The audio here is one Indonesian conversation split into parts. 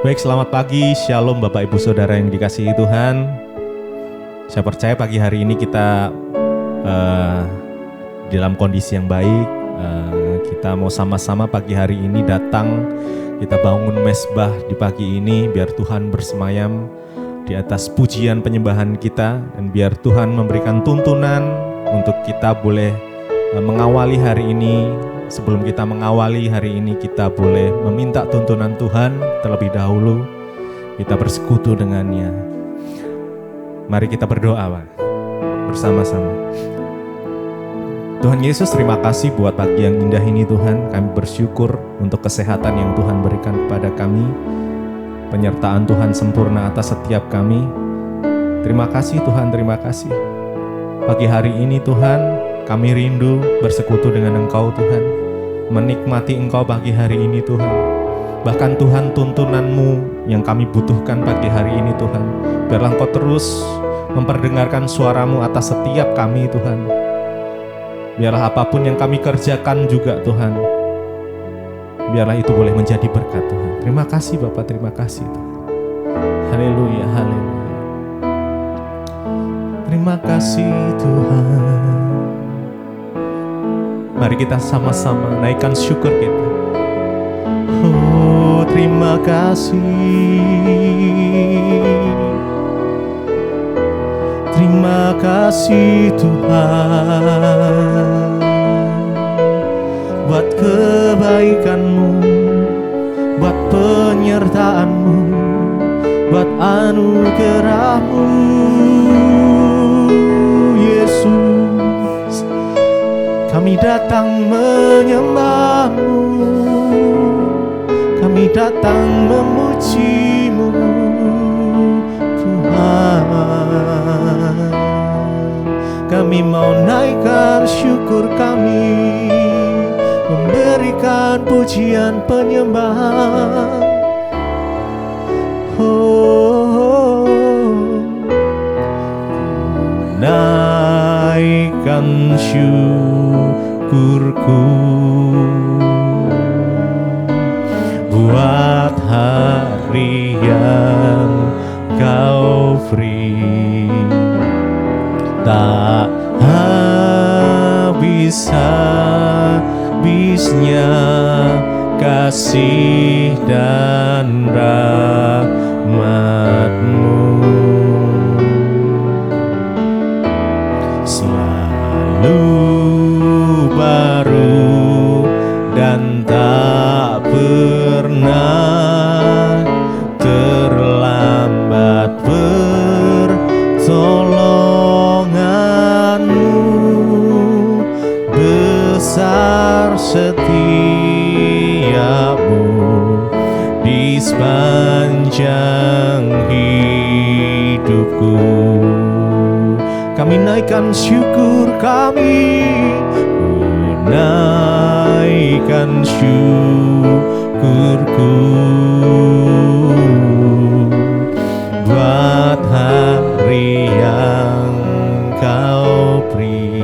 Baik, selamat pagi, shalom Bapak Ibu Saudara yang dikasihi Tuhan. Saya percaya pagi hari ini kita dalam kondisi yang baik. Kita mau sama-sama pagi hari ini datang, kita bangun mezbah di pagi ini, biar Tuhan bersemayam di atas pujian penyembahan kita, dan biar Tuhan memberikan tuntunan untuk kita boleh mengawali hari ini. Sebelum kita mengawali hari ini, kita boleh meminta tuntunan Tuhan terlebih dahulu. Kita bersekutu dengannya. Mari kita berdoa, Pak, bersama-sama. Tuhan Yesus, terima kasih buat pagi yang indah ini Tuhan. Kami bersyukur untuk kesehatan yang Tuhan berikan kepada kami. Penyertaan Tuhan sempurna atas setiap kami. Terima kasih Tuhan, terima kasih. Pagi hari ini Tuhan, kami rindu bersekutu dengan Engkau Tuhan, menikmati Engkau pagi hari ini Tuhan. Bahkan Tuhan, tuntunan-Mu yang kami butuhkan pagi hari ini Tuhan, biarlah Engkau terus memperdengarkan suara-Mu atas setiap kami Tuhan. Biarlah apapun yang kami kerjakan juga Tuhan, biarlah itu boleh menjadi berkat Tuhan. Terima kasih Bapak, terima kasih Tuhan. Haleluya, haleluya. Terima kasih Tuhan. Mari kita sama-sama naikkan syukur kita. Oh, terima kasih. Terima kasih Tuhan buat kebaikan-Mu, buat penyertaan-Mu, buat anugerah-Mu, Yesus. Kami datang menyembah-Mu, kami datang memuji-Mu, Tuhan. Kami mau naikkan syukur kami, memberikan pujian penyembahan. Naikkan syukurku buat hari yang Kau beri, tak habis-habisnya kasih dan rahmat-Mu. Selalu baru dan tak pernah terlambat pertolongan-Mu. Besar setia-Mu di sepanjang hidupku. Kami naikkan syukur kami, naikkan syukurku buat hari yang Kau beri,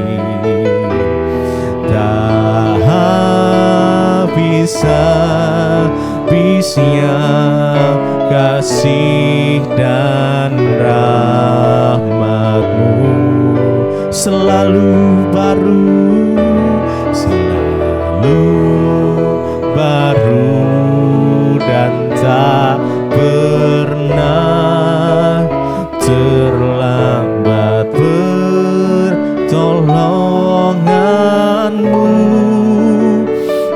tak habis-habisnya kasih dan rahmat-Mu. Selalu baru, selalu baru dan tak pernah terlambat pertolongan-Mu.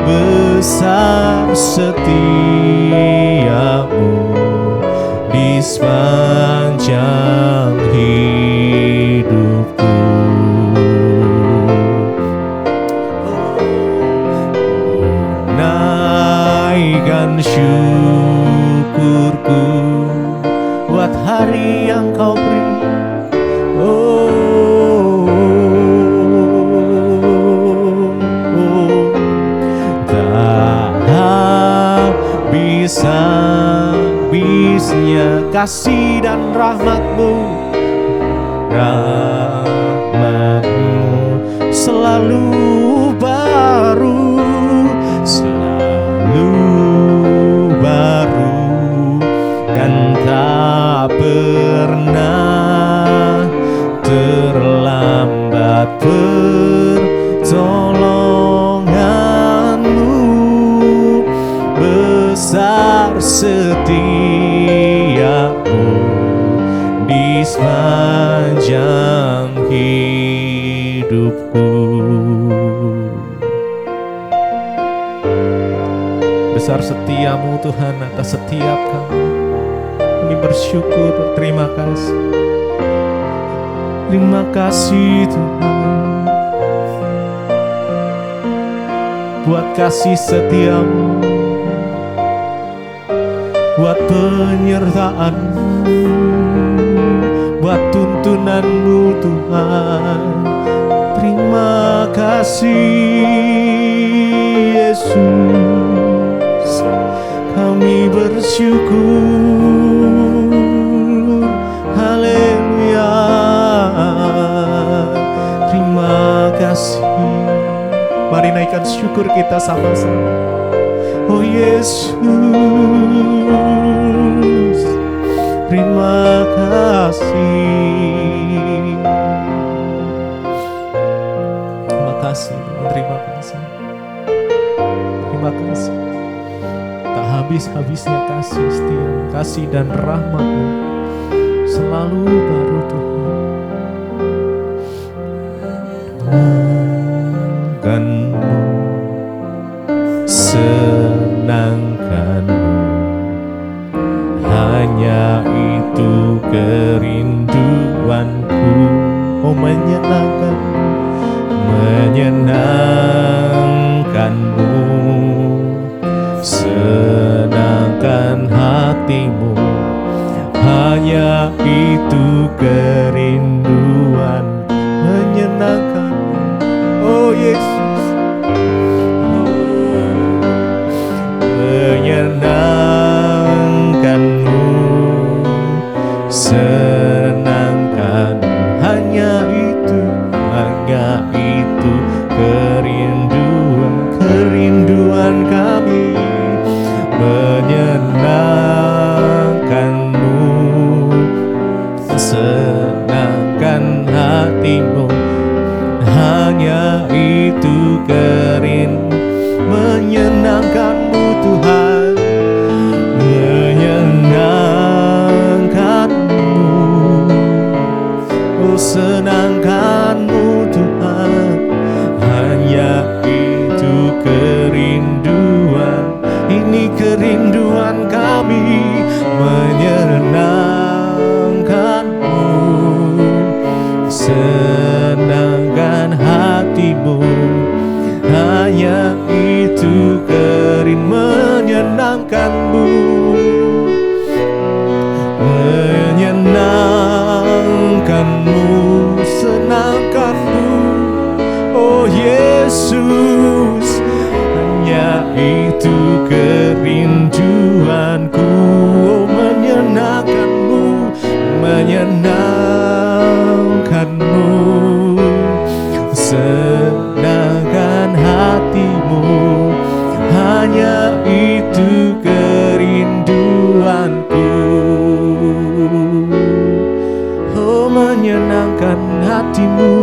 Besar setia-Mu di sepanjang hidupku. Naikkan syukurku buat hari yang Kau beri. Tak habis-habisnya kasih dan rahmat-Mu, rahmat-Mu selalu baru, selalu baru setiamu di sepanjang hidupku. Besar setiamu Tuhan atas setiap kami. Kami bersyukur, terima kasih. Terima kasih Tuhan buat kasih setiamu, buat penyertaan-Mu, buat tuntunan-Mu Tuhan. Terima kasih Yesus, kami bersyukur. Haleluya. Terima kasih. Mari naikkan syukur kita sama-sama. Oh Yesus, terima kasih. Terima kasih, terima kasih. Terima kasih. Tak habis-habisnya kasih setia, kasih dan rahmat-Mu selalu baru Tuhan. Senangkan-Mu, senangkan-Mu, hanya itu kerinduanku. Oh menyenangkan-Mu, menyenangkan-Mu, senangkan hati-Mu, hanya itu kerinduan. Menyenangkan-Mu, oh Yesus, menyenangkan-Mu, senangkan-Mu, hanya itu kerinduan kami. Menyenangkan-Mu, senangkan hati-Mu, hanya itu menyenangkan-Mu Tuhan. Menyenangkan-Mu, oh senangkan-Mu Tuhan, hanya itu kerinduan. Ini kerinduan kami. Menyenangkan-Mu, senangkan hati-Mu, hanya itu menyenangkan-Mu, menyenangkan-Mu, senangkan-Mu, oh Yesus, hanya itu kerinduanku. Oh menyenangkan-Mu, menyenangkan-Mu, senangkan hati-Mu, hanya itu kerinduanku. Oh menyenangkan hati-Mu,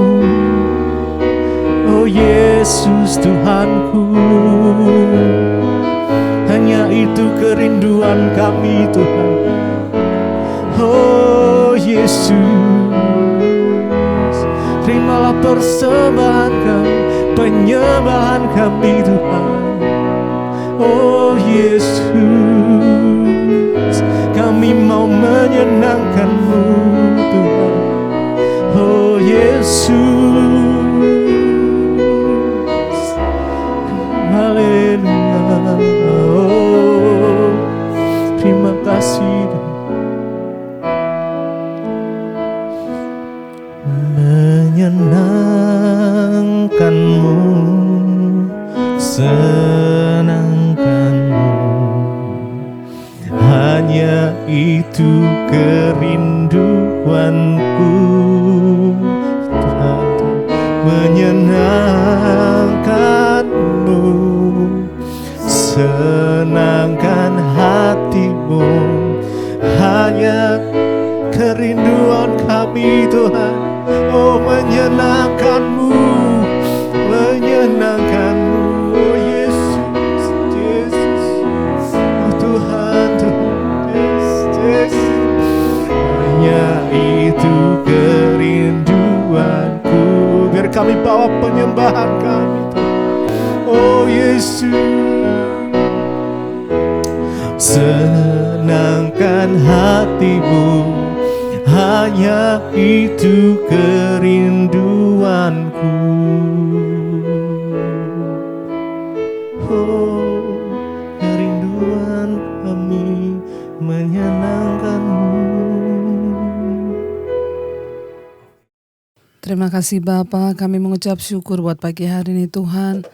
oh Yesus Tuhanku, hanya itu kerinduan kami Tuhan. Oh Yesus, terimalah persembahan kami, penyembahan kami Tuhan. Oh Yesus, kami mau menyenangkan-Mu Tuhan. Oh Yesus, haleluya. Oh, terima kasih. Menyenangkan-Mu, senangkan-Mu, hanya itu kerinduanku Tuhan. Menyenangkan-Mu, senangkan hati-Mu, hanya kerinduan kami Tuhan. Oh menyenangkan-Mu, menyenangkan-Mu, oh Yesus, Yesus, oh Tuhan, Tuhan. Yesus. Senangkan hatimu, hanya itu kerinduanku. Oh, kerinduan kami menyenangkanmu. Terima kasih Bapa, kami mengucap syukur buat pagi hari ini Tuhan.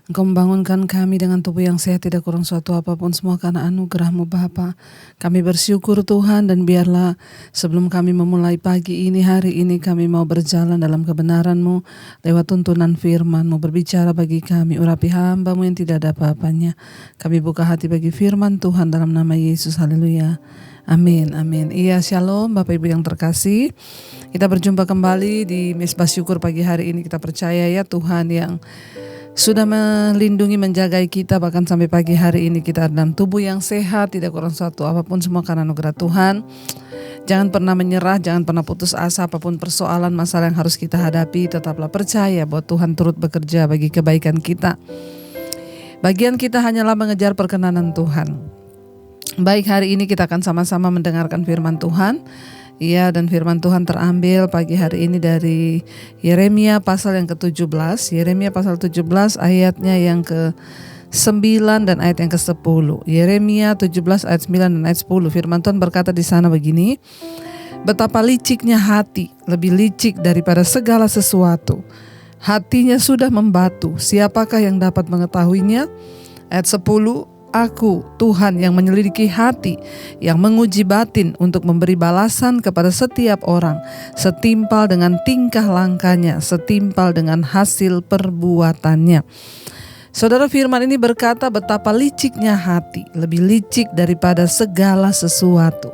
Engkau membangunkan kami dengan tubuh yang sehat, tidak kurang suatu apapun, semua karena anugerah-Mu Bapa. Kami bersyukur Tuhan, dan biarlah sebelum kami memulai pagi ini, hari ini kami mau berjalan dalam kebenaran-Mu lewat tuntunan firman-Mu. Berbicara bagi kami, urapi hamba-Mu yang tidak ada apa-apanya. Kami buka hati bagi firman Tuhan dalam nama Yesus, haleluya. Amin, amin. Iya, shalom Bapak Ibu yang terkasih. Kita berjumpa kembali di Mesbah Syukur pagi hari ini. Kita percaya ya Tuhan yang sudah melindungi, menjagai kita bahkan sampai pagi hari ini kita dalam tubuh yang sehat, tidak kurang suatu apapun, semua karena anugerah Tuhan. Jangan pernah menyerah, jangan pernah putus asa apapun persoalan, masalah yang harus kita hadapi. Tetaplah percaya bahwa Tuhan turut bekerja bagi kebaikan kita. Bagian kita hanyalah mengejar perkenanan Tuhan. Baik, hari ini kita akan sama-sama mendengarkan firman Tuhan. Iya, dan firman Tuhan terambil pagi hari ini dari Yeremia pasal yang ke-17. Yeremia pasal 17 ayatnya yang ke-9 dan ayat yang ke-10. Yeremia 17 ayat 9 dan ayat 10. Firman Tuhan berkata di sana begini. Betapa liciknya hati, lebih licik daripada segala sesuatu. Hatinya sudah membatu, siapakah yang dapat mengetahuinya? Ayat 10. Aku, Tuhan yang menyelidiki hati, yang menguji batin untuk memberi balasan kepada setiap orang, setimpal dengan tingkah langkahnya, setimpal dengan hasil perbuatannya. Saudara, firman ini berkata betapa liciknya hati, lebih licik daripada segala sesuatu.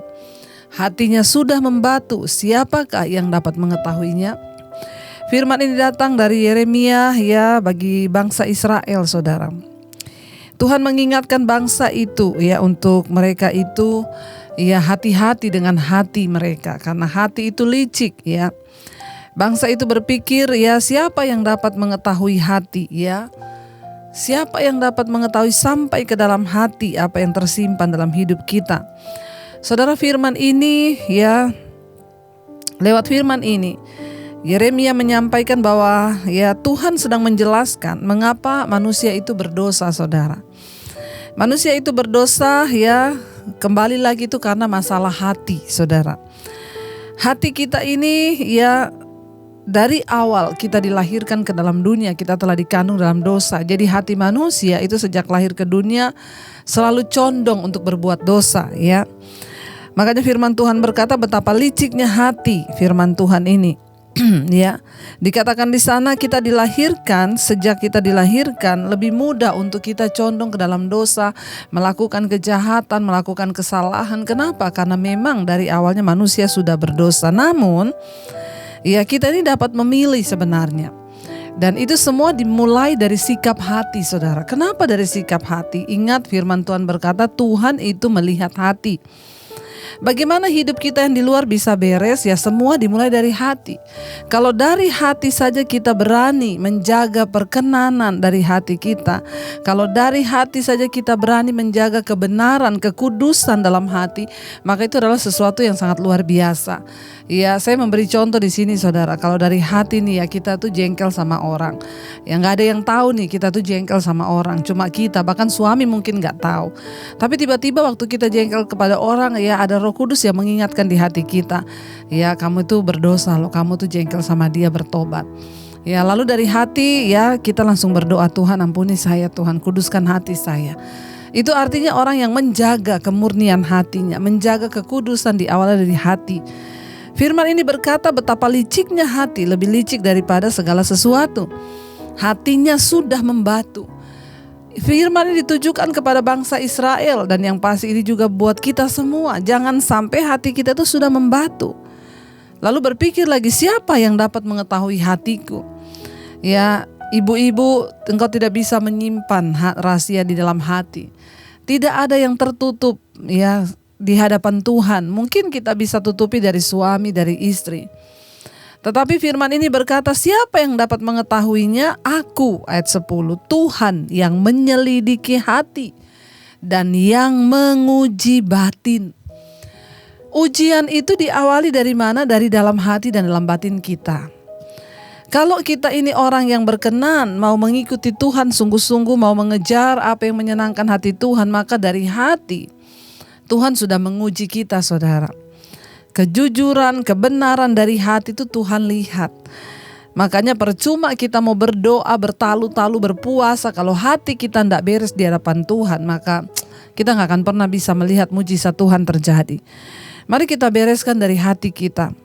Hatinya sudah membatu, siapakah yang dapat mengetahuinya? Firman ini datang dari Yeremia ya bagi bangsa Israel, saudara. Tuhan mengingatkan bangsa itu ya, untuk mereka itu ya hati-hati dengan hati mereka, karena hati itu licik ya. Bangsa itu berpikir ya, siapa yang dapat mengetahui hati ya? Siapa yang dapat mengetahui sampai ke dalam hati apa yang tersimpan dalam hidup kita? Saudara, firman ini ya, lewat firman ini Yeremia menyampaikan bahwa ya Tuhan sedang menjelaskan mengapa manusia itu berdosa, saudara. Manusia itu berdosa ya, kembali lagi itu karena masalah hati, saudara. Hati kita ini ya, dari awal kita dilahirkan ke dalam dunia, kita telah dikandung dalam dosa. Jadi hati manusia itu sejak lahir ke dunia selalu condong untuk berbuat dosa ya. Makanya firman Tuhan berkata betapa liciknya hati, firman Tuhan ini. Ya, dikatakan di sana kita dilahirkan, sejak kita dilahirkan lebih mudah untuk kita condong ke dalam dosa, melakukan kejahatan, melakukan kesalahan. Kenapa? Karena memang dari awalnya manusia sudah berdosa. Namun, ya kita ini dapat memilih sebenarnya. Dan itu semua dimulai dari sikap hati, saudara. Kenapa dari sikap hati? Ingat firman Tuhan berkata Tuhan itu melihat hati. Bagaimana hidup kita yang di luar bisa beres? Ya semua dimulai dari hati. Kalau dari hati saja kita berani menjaga perkenanan dari hati kita, kalau dari hati saja kita berani menjaga kebenaran, kekudusan dalam hati, maka itu adalah sesuatu yang sangat luar biasa. Ya, saya memberi contoh di sini, saudara. Kalau dari hati nih ya, kita tuh jengkel sama orang. Ya nggak ada yang tahu nih kita tuh jengkel sama orang. Cuma kita, bahkan suami mungkin nggak tahu. Tapi tiba-tiba waktu kita jengkel kepada orang, ya ada Roh Kudus yang mengingatkan di hati kita. Ya kamu itu berdosa loh, kamu tuh jengkel sama dia, bertobat. Ya lalu dari hati ya kita langsung berdoa, Tuhan ampuni saya, Tuhan kuduskan hati saya. Itu artinya orang yang menjaga kemurnian hatinya, menjaga kekudusan di awalnya dari hati. Firman ini berkata betapa liciknya hati, lebih licik daripada segala sesuatu. Hatinya sudah membatu. Firman ini ditujukan kepada bangsa Israel, dan yang pasti ini juga buat kita semua. Jangan sampai hati kita itu sudah membatu. Lalu berpikir lagi, siapa yang dapat mengetahui hatiku? Ya, ibu-ibu, engkau tidak bisa menyimpan rahasia di dalam hati. Tidak ada yang tertutup ya di hadapan Tuhan. Mungkin kita bisa tutupi dari suami, dari istri. Tetapi firman ini berkata, siapa yang dapat mengetahuinya? Aku, ayat 10, Tuhan yang menyelidiki hati dan yang menguji batin. Ujian itu diawali dari mana? Dari dalam hati dan dalam batin kita. Kalau kita ini orang yang berkenan, mau mengikuti Tuhan sungguh-sungguh, mau mengejar apa yang menyenangkan hati Tuhan, maka dari hati Tuhan sudah menguji kita, saudara. Kejujuran, kebenaran dari hati itu Tuhan lihat. Makanya percuma kita mau berdoa, bertalu-talu, berpuasa, kalau hati kita tidak beres di hadapan Tuhan, maka kita gak akan pernah bisa melihat mujizat Tuhan terjadi. Mari kita bereskan dari hati kita.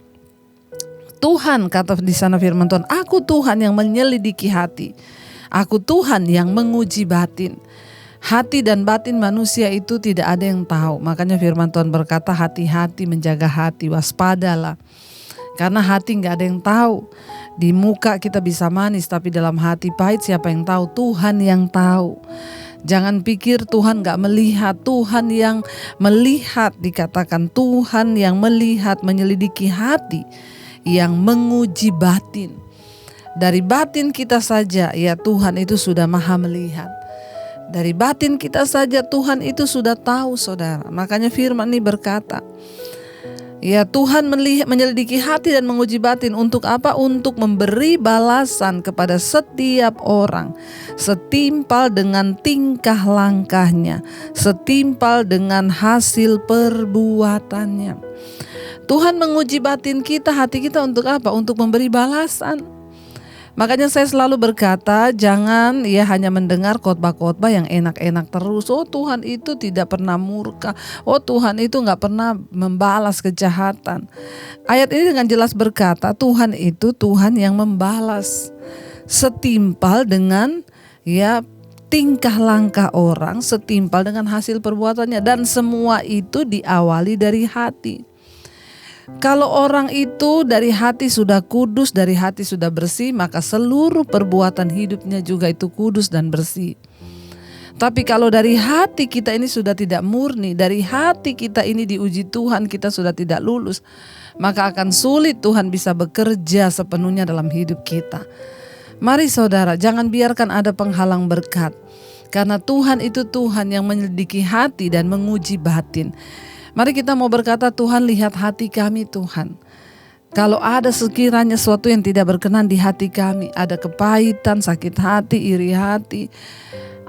Tuhan, kata di sana firman Tuhan, aku Tuhan yang menyelidiki hati. Aku Tuhan yang menguji batin. Hati dan batin manusia itu tidak ada yang tahu. Makanya firman Tuhan berkata, hati-hati, menjaga hati, waspadalah. Karena hati gak ada yang tahu. Di muka kita bisa manis, tapi dalam hati pahit, siapa yang tahu? Tuhan yang tahu. Jangan pikir Tuhan gak melihat. Tuhan yang melihat, dikatakan Tuhan yang melihat, menyelidiki hati, yang menguji batin. Dari batin kita saja, ya Tuhan itu sudah maha melihat. Dari batin kita saja Tuhan itu sudah tahu, saudara. Makanya firman ini berkata, ya Tuhan menyelidiki hati dan menguji batin. Untuk apa? Untuk memberi balasan kepada setiap orang setimpal dengan tingkah langkahnya, setimpal dengan hasil perbuatannya. Tuhan menguji batin kita, hati kita untuk apa? Untuk memberi balasan. Makanya saya selalu berkata, jangan ya hanya mendengar khotbah-khotbah yang enak-enak terus. Oh Tuhan itu tidak pernah murka. Oh Tuhan itu gak pernah membalas kejahatan. Ayat ini dengan jelas berkata, Tuhan itu Tuhan yang membalas setimpal dengan ya tingkah langkah orang, setimpal dengan hasil perbuatannya. Dan semua itu diawali dari hati. Kalau orang itu dari hati sudah kudus, dari hati sudah bersih, maka seluruh perbuatan hidupnya juga itu kudus dan bersih. Tapi kalau dari hati kita ini sudah tidak murni, dari hati kita ini diuji Tuhan, kita sudah tidak lulus, maka akan sulit Tuhan bisa bekerja sepenuhnya dalam hidup kita. Mari saudara, jangan biarkan ada penghalang berkat. Karena Tuhan itu Tuhan yang menyelidiki hati dan menguji batin. Mari kita mau berkata, Tuhan lihat hati kami Tuhan. Kalau ada sekiranya sesuatu yang tidak berkenan di hati kami, ada kepahitan, sakit hati, iri hati,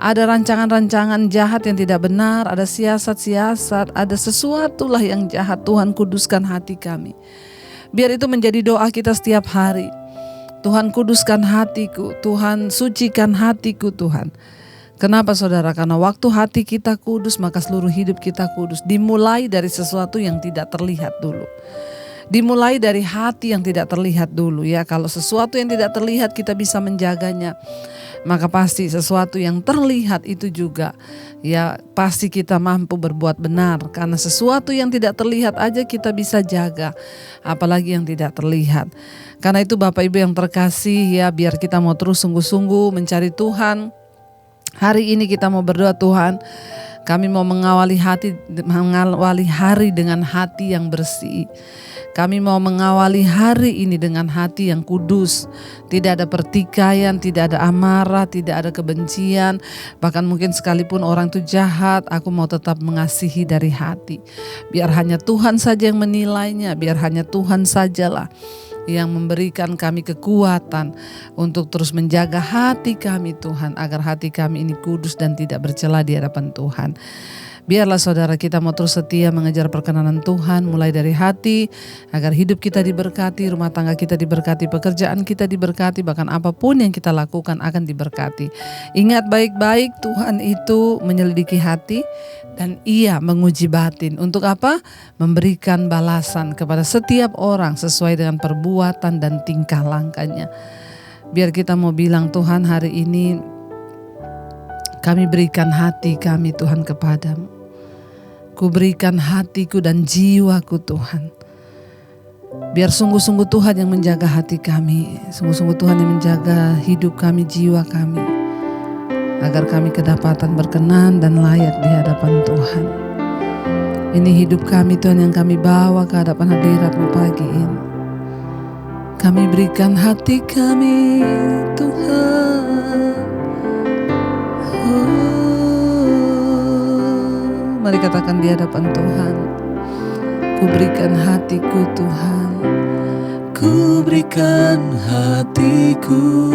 ada rancangan-rancangan jahat yang tidak benar, ada siasat-siasat, ada sesuatu lah yang jahat, Tuhan kuduskan hati kami. Biar itu menjadi doa kita setiap hari. Tuhan kuduskan hatiku, Tuhan sucikan hatiku Tuhan. Kenapa saudara? Karena waktu hati kita kudus, maka seluruh hidup kita kudus. Dimulai dari sesuatu yang tidak terlihat dulu. Dimulai dari hati yang tidak terlihat dulu ya. Kalau sesuatu yang tidak terlihat kita bisa menjaganya, maka pasti sesuatu yang terlihat itu juga ya pasti kita mampu berbuat benar. Karena sesuatu yang tidak terlihat aja kita bisa jaga, apalagi yang tidak terlihat. Karena itu Bapak Ibu yang terkasih ya, biar kita mau terus sungguh-sungguh mencari Tuhan. Hari ini kita mau berdoa, Tuhan, kami mau mengawali hari dengan hati yang bersih. Kami mau mengawali hari ini dengan hati yang kudus. Tidak ada pertikaian, tidak ada amarah, tidak ada kebencian. Bahkan mungkin sekalipun orang itu jahat, aku mau tetap mengasihi dari hati. Biar hanya Tuhan saja yang menilainya, biar hanya Tuhan sajalah yang memberikan kami kekuatan untuk terus menjaga hati kami Tuhan, agar hati kami ini kudus dan tidak bercela di hadapan Tuhan. Biarlah saudara kita mau terus setia mengejar perkenanan Tuhan mulai dari hati, agar hidup kita diberkati, rumah tangga kita diberkati, pekerjaan kita diberkati, bahkan apapun yang kita lakukan akan diberkati. Ingat baik-baik, Tuhan itu menyelidiki hati dan Ia menguji batin. Untuk apa? Memberikan balasan kepada setiap orang sesuai dengan perbuatan dan tingkah langkahnya. Biar kita mau bilang, Tuhan hari ini kami berikan hati kami Tuhan kepadamu. Ku berikan hatiku dan jiwaku Tuhan. Biar sungguh-sungguh Tuhan yang menjaga hati kami. Sungguh-sungguh Tuhan yang menjaga hidup kami, jiwa kami. Agar kami kedapatan berkenan dan layak di hadapan Tuhan. Ini hidup kami Tuhan yang kami bawa ke hadapan hadirat-Mu pagi ini. Kami berikan hati kami, Tuhan. Mari katakan di hadapan Tuhan. Ku berikan hatiku, Tuhan. Ku berikan hatiku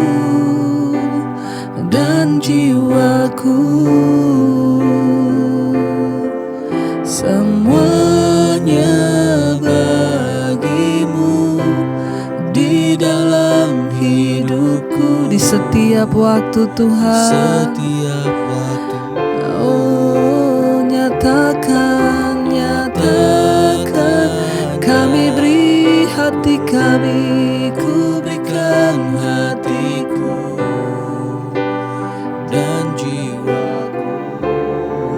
dan jiwaku, semuanya bagimu di dalam hidupku, di setiap waktu, Tuhan. Setiap waktu. Oh, nyatakan kami beri hati kami, ku berikan hatiku dan jiwaku,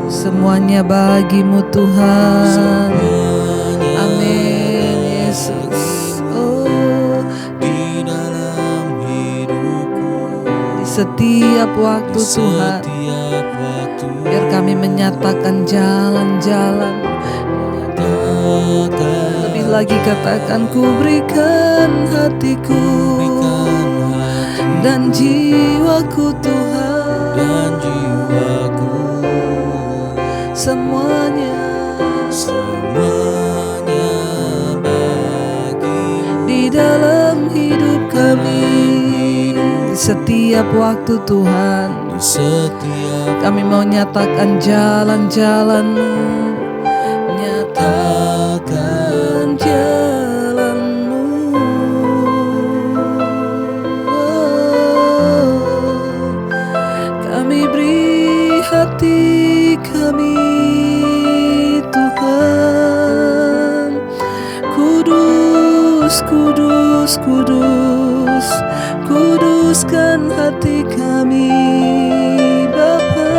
semuanya bagimu, Tuhan. semuanya Amin, Yesus. Oh, di dalam hidupku, di setiap waktu, di Tuhan. setiap waktu. Biar kami menyatakan jalan-jalan. Lebih lagi katakan, ku berikan hatiku dan jiwaku, Tuhan. Dan jiwaku, Semuanya bagimu di dalam hidup kami, di setiap waktu, Tuhan. di setiap. Kami mau nyatakan jalan-jalan-Mu, nyatakan jalan-Mu. Kami beri hati kami, Tuhan. Kudus, kudus, kudus, kuduskan hati kami, Bapa.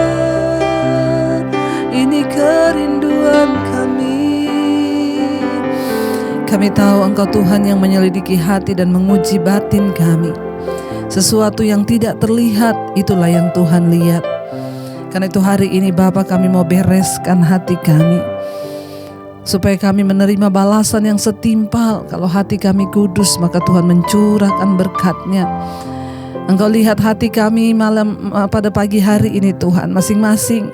Ini kerinduan kami. Kami tahu Engkau Tuhan yang menyelidiki hati dan menguji batin kami. Sesuatu yang tidak terlihat, itulah yang Tuhan lihat. Karena itu hari ini Bapa, kami mau bereskan hati kami, supaya kami menerima balasan yang setimpal. Kalau hati kami kudus, maka Tuhan mencurahkan berkat-Nya. Engkau lihat hati kami pada pagi hari ini, Tuhan. Masing-masing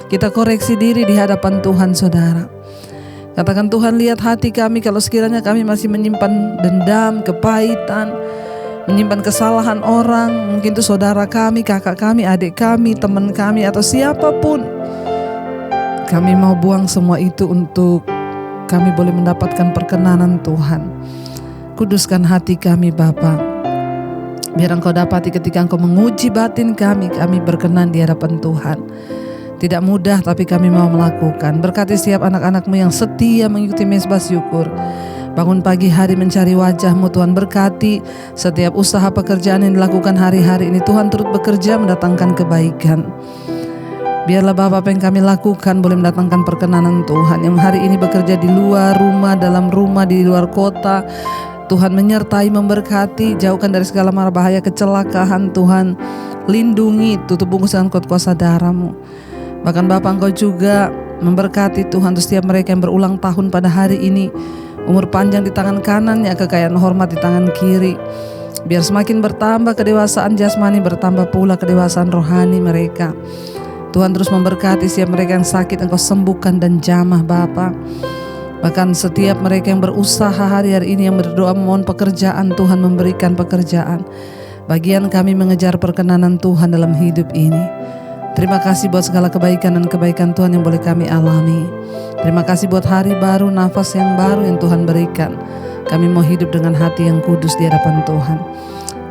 kita koreksi diri di hadapan Tuhan, saudara. Katakan, Tuhan, lihat hati kami kalau sekiranya kami masih menyimpan dendam, kepahitan, menyimpan kesalahan orang. Mungkin itu saudara kami, kakak kami, adik kami, teman kami, atau siapapun. Kami mau buang semua itu untuk kami boleh mendapatkan perkenanan Tuhan. Kuduskan hati kami, Bapa. Biar Engkau dapati ketika Engkau menguji batin kami berkenan di hadapan Tuhan. Tidak mudah, tapi kami mau melakukan. Berkati setiap anak-anak-Mu yang setia mengikuti mezbah syukur. Bangun pagi hari mencari wajah-Mu, Tuhan. Berkati setiap usaha pekerjaan yang dilakukan hari-hari ini. Tuhan turut bekerja mendatangkan kebaikan. Biarlah Bapa, apa yang kami lakukan boleh mendatangkan perkenanan Tuhan. Yang hari ini bekerja di luar rumah, dalam rumah, di luar kota, Tuhan menyertai, memberkati, jauhkan dari segala mara bahaya, kecelakaan. Tuhan lindungi, tutup bungkus dengan kuasa darah-Mu. Bahkan Bapa, Engkau juga memberkati Tuhan untuk setiap mereka yang berulang tahun pada hari ini. Umur panjang di tangan kanannya, kekayaan hormat di tangan kiri. Biar semakin bertambah kedewasaan jasmani, bertambah pula kedewasaan rohani mereka. Tuhan terus memberkati setiap mereka yang sakit, Engkau sembuhkan dan jamah, Bapa. Bahkan setiap mereka yang berusaha hari-hari ini, yang berdoa memohon pekerjaan, Tuhan memberikan pekerjaan. Bagian kami mengejar perkenanan Tuhan dalam hidup ini. Terima kasih buat segala kebaikan dan kebaikan Tuhan yang boleh kami alami. Terima kasih buat hari baru, nafas yang baru yang Tuhan berikan. Kami mau hidup dengan hati yang kudus di hadapan Tuhan.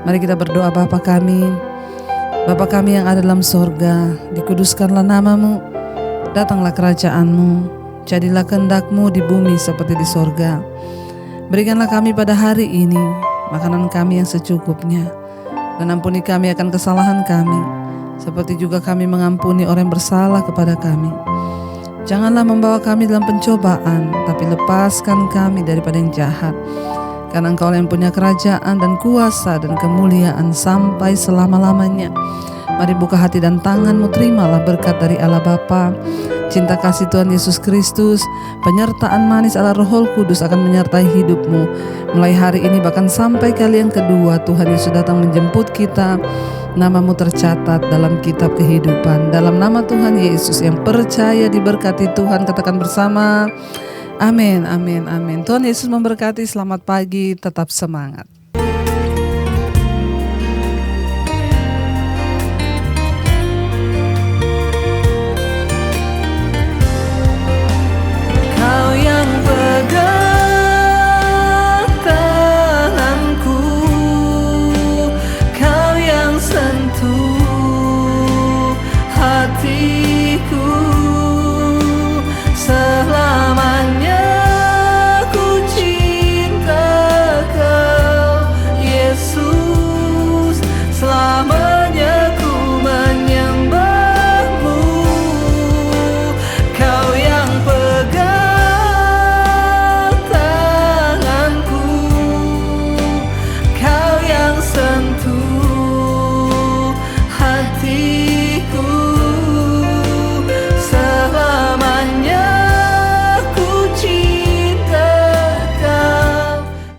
Mari kita berdoa. Bapa kami yang ada dalam sorga, dikuduskanlah nama-Mu, datanglah kerajaan-Mu, jadilah kehendak-Mu di bumi seperti di sorga. Berikanlah kami pada hari ini makanan kami yang secukupnya, dan ampuni kami akan kesalahan kami, seperti juga kami mengampuni orang yang bersalah kepada kami. Janganlah membawa kami dalam pencobaan, tapi lepaskan kami daripada yang jahat. Karena Engkau yang punya kerajaan dan kuasa dan kemuliaan sampai selama-lamanya. Mari buka hati dan tanganmu, terimalah berkat dari Allah Bapa. Cinta kasih Tuhan Yesus Kristus, penyertaan manis Allah Roh Kudus akan menyertai hidupmu. Mulai hari ini bahkan sampai kali yang kedua Tuhan Yesus datang menjemput kita, namamu tercatat dalam kitab kehidupan. Dalam nama Tuhan Yesus yang percaya diberkati Tuhan, katakan bersama, amin, amin, amin. Tuhan Yesus memberkati, selamat pagi, tetap semangat.